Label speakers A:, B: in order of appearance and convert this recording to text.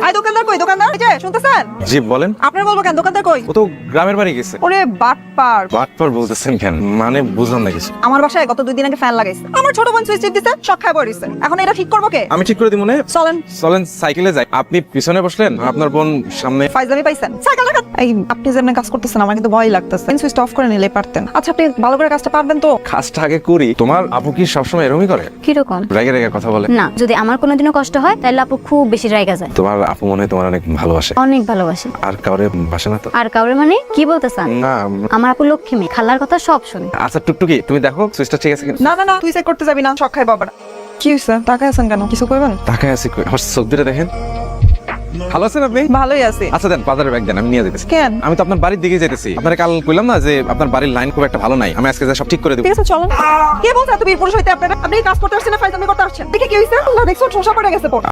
A: ভাই দোকানদার কই? দোকানদার এই যে শুনতেছেন?
B: জি বলেন।
A: আপনার বলবো কেন? দোকানদার কই?
B: ও তো গ্রামের বাড়ি গেছে।
A: ওরে বাটপার।
B: বাটপার বলতেছেন কেন? মানে বুঝলাম না কিছু।
A: আমার বাসায় গত 2 দিন আগে ফ্যান লাগাইছে। আমার ছোট বোন সুইচ টিপ দিছে, শক খায় পড়িছে। এখন এটা ঠিক করবো কে?
B: আমি ঠিক করে দিব মনে।
A: চলেন।
B: চলেন সাইকেলে যাই। আপনি পিছনে বসলেন, আপনার বোন সামনে।
A: ফাইজলামি পাইছেন? সাইকেল রাখান। এই আপনি যেমন কাজ করতেছেন আমার কিন্তু ভয় লাগতেছে। সুইচটা অফ করে নিলে পারতেন। আচ্ছা আপনি ভালো করে কাজটা পারবেন তো?
B: কাজটা আগে করি। তোমার আপু কি সবসময় এরকমই করে?
C: কিরকম?
B: রেগে রেগে কথা বলে?
C: না, যদি আমার কোনোদিনও কষ্ট হয় তাহলে আপু খুব বেশি রাইগা যায়।
B: তোমার আপু মনে হয় তোমার অনেক ভালোবাসে।
C: অনেক ভালোবাসে।
B: আর কাউরে বাসে না তো?
C: আর কাউরে মানে কি বলতে চান?
B: না।
C: আমার আপু লক্ষ্মী মেয়ে, খালার কথা সব শুনে।
B: আচ্ছা টুকটুকি, তুমি দেখো সুইচটা ঠিক আছে কিনা।
A: না না না, তুই চেক করতে যাবি না, শক খায় বাবাটা। কি হইছে? টাকায় আছেন কেন? কিছু কইবেন?
B: তাকায় আছি কই? আমার চোখ দুটো দেখেন। ভালো আছেন আপনি?
A: ভালোই আছি।
B: আচ্ছা দেন, বাজারের ব্যাগ দেন, আমি নিয়ে যেতেছি।
A: কেন?
B: আমি তো আপনার বাড়ির দিকে যেতেছি। আপনার কাল কইলাম না যে আপনার বাড়ির লাইন খুব একটা ভালো নাই, আমি আজকে যা সব ঠিক করে দেব।
A: ঠিক আছে চলেন। কে বলছে এত বীর পুরুষ হইতে আপনারা? আপনি কাজ করতে আসছেন না ফাইজলামি করতে আসছেন? দেখে কি হইছে? আল্লাহ দেখছো ঠোসা পড়ে গেছে পড়।